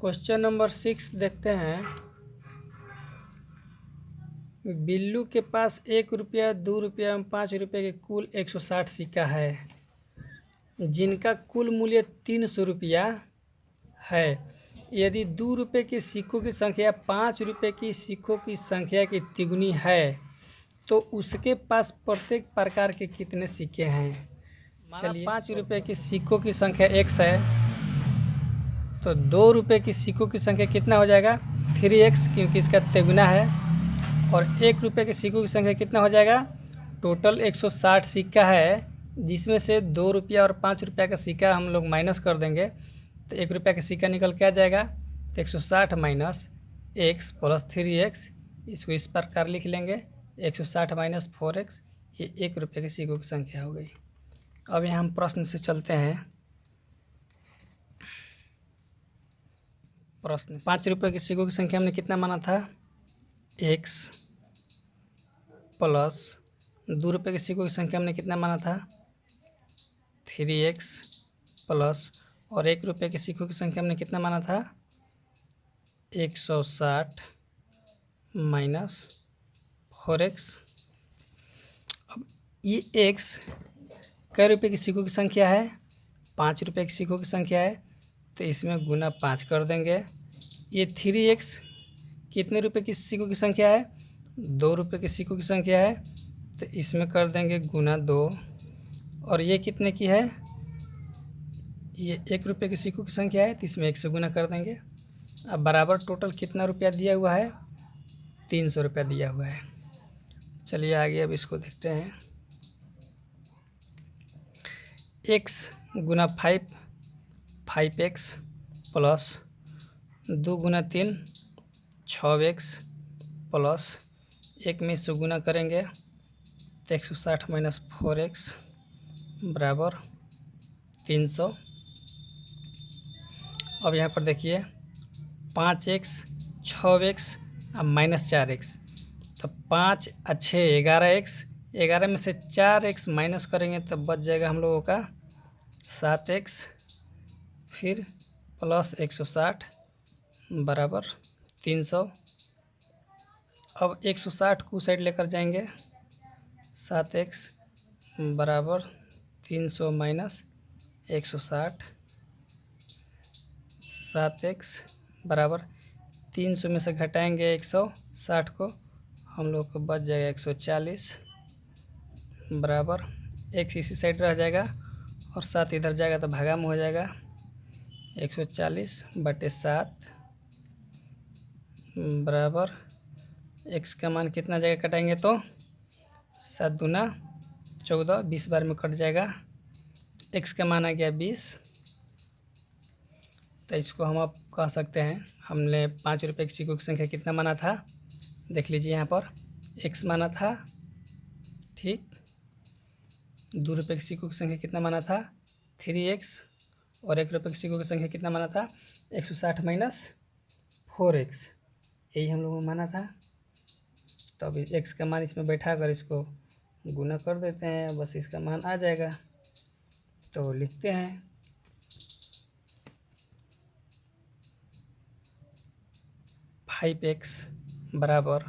Question number 6 देखते हैं। बिल्लू के पास 1 रुपया, 2 रुपया एवं 5 रुपये के कुल 160 सिक्का है, जिनका कुल मूल्य 300 रुपया है। यदि 2 रुपये के सिक्कों की संख्या 5 रुपये की सिक्कों की संख्या की तिगुनी है तो उसके पास प्रत्येक प्रकार के कितने सिक्के हैं। चलिए, 5 रुपये की सिक्कों की संख्या x है, तो 2 रुपये की सिक्कों की संख्या कितना हो जाएगा 3x, क्योंकि इसका तिगुना है। और 1 रुपये के सिक्कों की संख्या कितना हो जाएगा, टोटल 160 सिक्का है, जिसमें से 2 रुपया और 5 रुपया का सिक्का हम लोग माइनस कर देंगे तो 1 रुपया का सिक्का निकल के आ जाएगा। तो 160 माइनस x प्लस 3x, इसको इस प्रकार लिख लेंगे 160 माइनस 4x, ये 1 रुपये के सिक्कों की संख्या हो गई। अब यहाँ हम प्रश्न से चलते हैं। प्रश्न 5 रुपये के सिक्कों की संख्या हमने कितना माना था x, प्लस 2 रुपये के सिक्कों की संख्या हमने कितना माना था 3x, प्लस और 1 रुपये के सिक्कों की संख्या हमने कितना माना था 160 माइनस 4x। अब ये x कै रुपये की सिक्कों की संख्या है, 5 रुपये की सिक्कों की संख्या है, तो इसमें गुना 5 कर देंगे। ये 3x कितने रुपये की सिक्कों की संख्या है, 2 रुपये की सिक्कों की संख्या है, तो इसमें कर देंगे गुना 2। और ये कितने की है, ये 1 रुपये की सिक्कों की संख्या है, तो इसमें 1 से गुना कर देंगे। अब बराबर टोटल कितना रुपया दिया हुआ है 300 रुपया दिया हुआ है। चलिए आगे अब इसको देखते हैं। x गुना 5x प्लस 2 गुना 3 6x प्लस 1 में इससे गुना करेंगे तो 160 माइनस 4x बराबर 300। अब यहाँ पर देखिए 5x 6x अब माइनस 4x, तो 5 और 6 11x, 11 में से 4x माइनस करेंगे तो बच जाएगा हम लोगों का 7x, फिर प्लस 160 बराबर 300। अब 160 को साइड लेकर जाएंगे, 7x बराबर 300 माइनस 160, 7x बराबर 300 में से घटाएंगे 160 को, हम लोग को बच जाएगा 140 बराबर x इसी साइड रह जाएगा और 7 इधर जाएगा तो भागा में हो जाएगा 140/7 बराबर x का मान कितना जाएगा कटाएंगे तो 7 दूना 14, 20 बार में कट जाएगा। x का मान आ गया 20, तो इसको हम अब कह सकते हैं हमने 5 रुपये की सिक्कों की संख्या कितना माना था, देख लीजिए यहाँ पर x माना था, ठीक। 2 रुपये की सिक्कों की संख्या कितना माना था 3x, और 1 रुपये की सिक्कों की संख्या कितना माना था 160 माइनस 4x, यही हम लोगों ने माना था। तो अभी x का मान इसमें बैठा कर इसको गुना कर देते हैं, बस इसका मान आ जाएगा। तो लिखते हैं 5x बराबर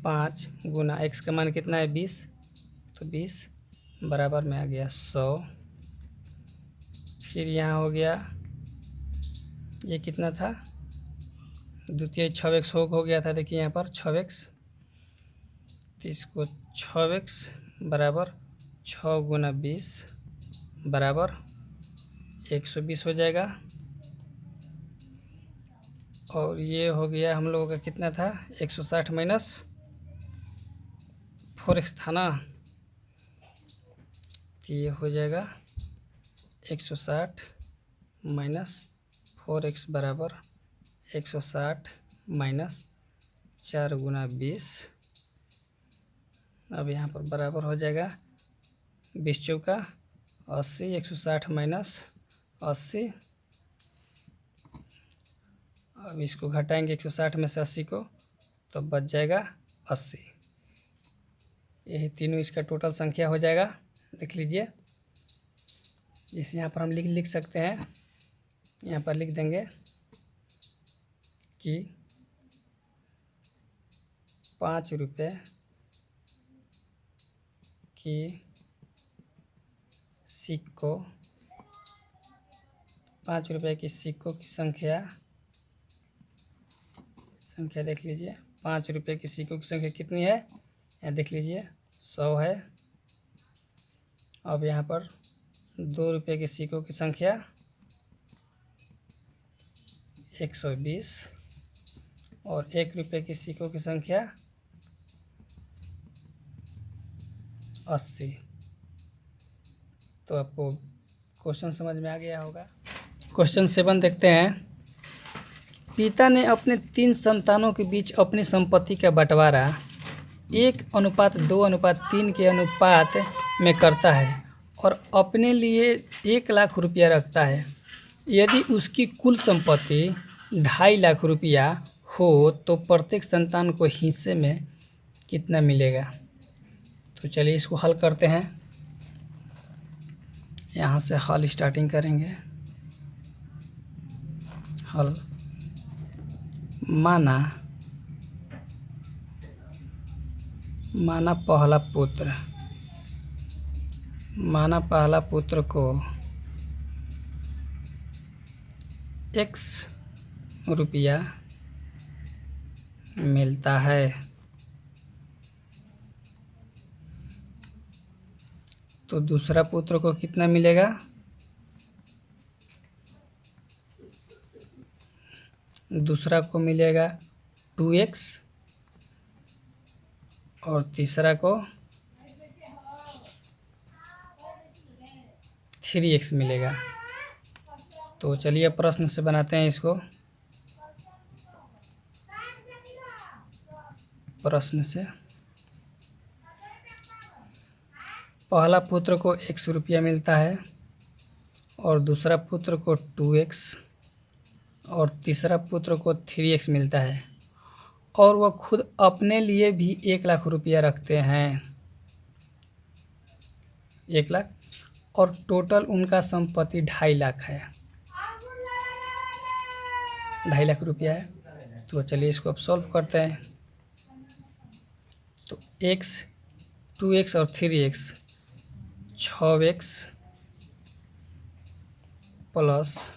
5 गुना x का मान कितना है 20, तो 20 बराबर में आ गया 100। फिर यहाँ हो गया ये कितना था द्वितीय 6x हो गया था, देखिए यहाँ पर 6x, तो इसको 6x बराबर 6 गुना 20 बराबर 120 हो जाएगा। और ये हो गया हम लोगों का कितना था 160 माइनस 4x था ना, तो ये हो जाएगा 160 माइनस 4x बराबर 160 माइनस 4 गुना 20। अब यहाँ पर बराबर हो जाएगा 20 चौका 80, 160 माइनस 80। अब इसको घटाएंगे 160 में से 80 को, तो बच जाएगा 80। यही तीनों इसका टोटल संख्या हो जाएगा, लिख लीजिए। इस यहाँ पर हम लिख सकते हैं यहाँ पर लिख देंगे कि 5 रुपये की सिक्कों 5 रुपये की सिक्कों की संख्या देख लीजिए। 5 रुपये की सिक्कों की संख्या कितनी है, यहाँ देख लीजिए 100 है। अब यहाँ पर 2 रुपये की सिक्कों की संख्या 120 और 1 रुपये की सिक्कों की संख्या 80। तो आपको क्वेश्चन समझ में आ गया होगा। क्वेश्चन 7 देखते हैं। पिता ने अपने 3 संतानों के बीच अपनी संपत्ति का बंटवारा 1:2:3 के अनुपात में करता है और अपने लिए 1 लाख रुपया रखता है। यदि उसकी कुल संपत्ति 2.5 लाख रुपया हो तो प्रत्येक संतान को हिस्से में कितना मिलेगा। तो चलिए इसको हल करते हैं। यहाँ से हल स्टार्टिंग करेंगे। हल माना पहला पुत्र को x रुपया मिलता है तो दूसरा पुत्र को कितना मिलेगा। दूसरा को मिलेगा 2x और तीसरा को 3x मिलेगा। तो चलिए प्रश्न से बनाते हैं इसको। प्रश्न से पहला पुत्र को x रुपया मिलता है और दूसरा पुत्र को 2x और तीसरा पुत्र को 3x मिलता है और वह खुद अपने लिए भी 1 लाख रुपया रखते हैं। 1 लाख और टोटल उनका संपत्ति 2.5 लाख है। 2.5 लाख रुपया है। तो चलिए इसको अब सॉल्व करते हैं। तो x 2x और 3x 6x प्लस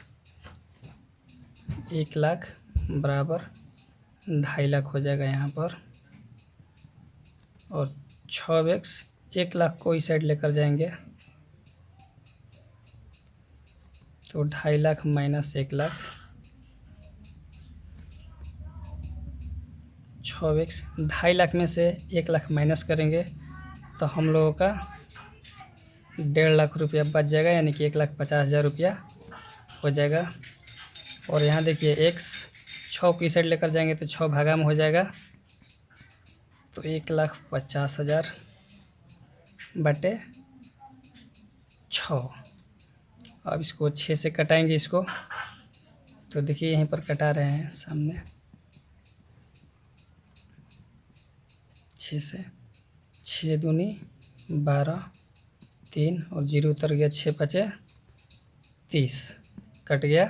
1 लाख बराबर 2.5 लाख हो जाएगा यहाँ पर। और 6x 1 लाख को इस साइड लेकर जाएंगे तो 2.5 लाख माइनस 1 लाख। 6x 2.5 लाख में से 1 लाख माइनस करेंगे तो हम लोगों का 1.5 लाख रुपया बच जाएगा, यानी कि 1,50,000 रुपया हो जाएगा। और यहाँ देखिए x 6 को इस साइड लेकर जाएंगे तो 6 भागा में हो जाएगा तो 1,50,000 बटे 6। अब इसको 6 से कटाएंगे इसको। तो देखिए यहीं पर कटा रहे हैं सामने 6 से। 6 दूनी 12 3 और 0 उतर गया, 6 बचे 30 कट गया।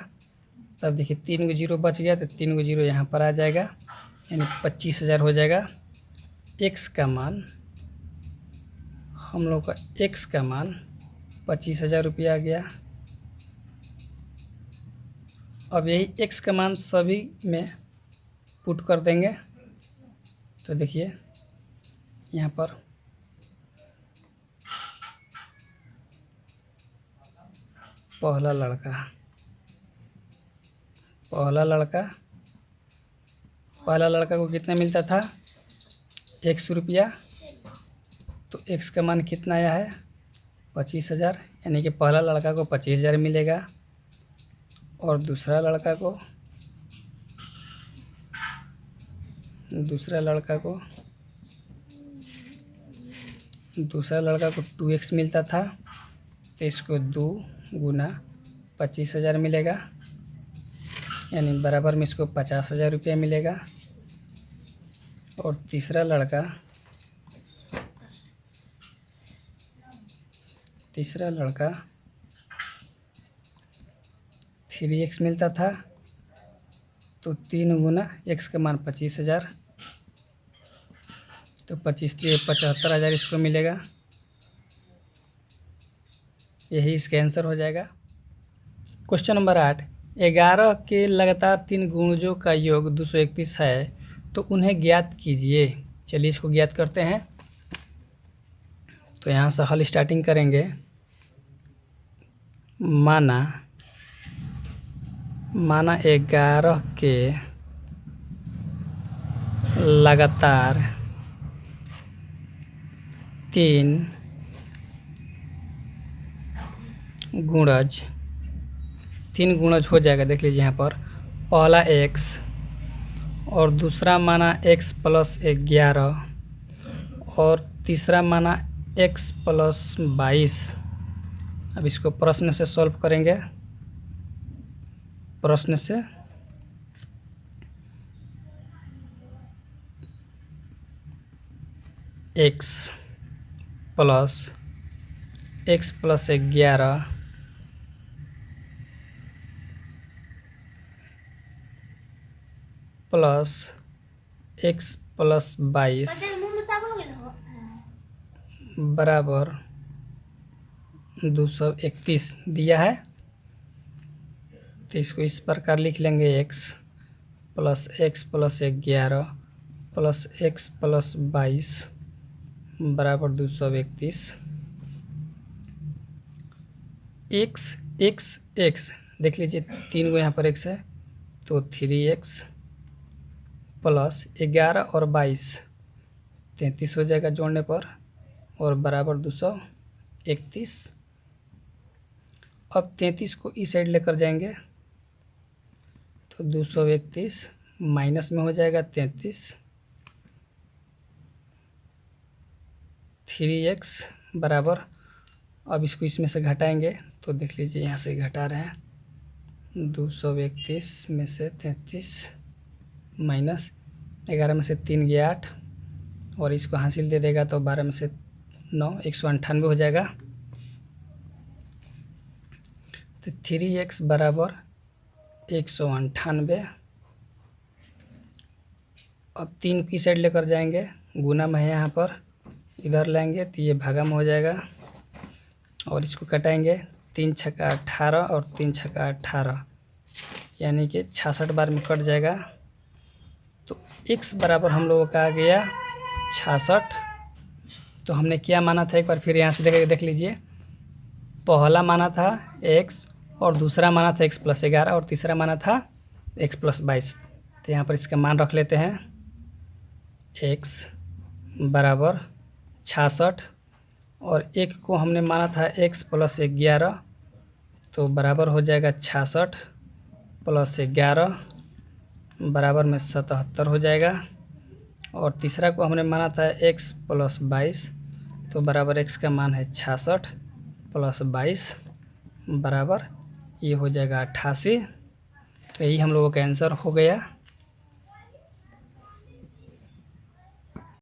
तब देखिए 3 को 0 बच गया तो 3 को 0 यहाँ पर आ जाएगा, यानी 25,000 हो जाएगा। x का मान हम लोग का x का मान 25,000 रुपया आ गया। अब यही x का मान सभी में पुट कर देंगे। तो देखिए यहाँ पर पहला लड़का को कितना मिलता था 100 रुपया। तो x का मान कितना आया है 25,000, यानी कि पहला लड़का को 25,000 मिलेगा और दूसरा लड़का को 2x मिलता था तो इसको 2 गुना 25,000 मिलेगा, यानी बराबर में इसको 50,000 रुपया मिलेगा। और तीसरा लड़का 3x 3x मिलता था, तो 3 गुना x का मान 25,000, तो 25 75,000 इसको मिलेगा। यही इसका आंसर हो जाएगा। क्वेश्चन नंबर 8, 11 के लगातार 3 गुणजों का योग 231 है, तो उन्हें ज्ञात कीजिए। चलिए इसको ज्ञात करते हैं। तो यहाँ से हल स्टार्टिंग करेंगे। माना 11 के लगातार 3 गुणज, 3 गुणज हो जाएगा। देख लीजिए यहाँ पर पहला x और दूसरा माना x प्लस 11 और तीसरा माना x प्लस 22। अब इसको प्रश्न से सॉल्व करेंगे। प्रश्न से x plus 11 plus x plus 22 बराबर 231 दिया है। तो इसको इस प्रकार लिख लेंगे x plus 11 plus x plus 22 बराबर 231। x देख लीजिए 3 को यहाँ पर x है, तो 3x प्लस 11 और 22 33 हो जाएगा जोड़ने पर, और बराबर 231। अब 33 को इस साइड लेकर जाएंगे तो 231 माइनस में हो जाएगा 33। 3x बराबर, अब इसको इसमें से घटाएंगे तो देख लीजिए यहाँ से घटा रहे हैं, 231 में से 33 माइनस 11 में से 3 गया 8, और इसको हासिल दे देगा तो 12 में से 9 198 हो जाएगा। तो 3x बराबर 198। अब 3 की साइड लेकर जाएंगे, गुना में है यहाँ पर, इधर लाएंगे तो ये भागा में हो जाएगा, और इसको कटाएंगे 3 छक्का 18 और 3 छक्का 18, यानी कि 66 बार में कट जाएगा। तो x बराबर हम लोगों का आ गया 66। तो हमने क्या माना था, एक बार फिर यहाँ से देख लीजिए। पहला माना था x और दूसरा माना था x प्लस 11 और तीसरा माना था x प्लस 22। तो यहाँ पर इसका मान रख लेते हैं, x बराबर 66 और एक को हमने माना था x प्लस 11, तो बराबर हो जाएगा 66 प्लस 11 बराबर में 77 हो जाएगा। और तीसरा को हमने माना था x प्लस 22, तो बराबर x का मान है 66 प्लस 22 बराबर ये हो जाएगा 88। तो यही हम लोगों का आंसर हो गया।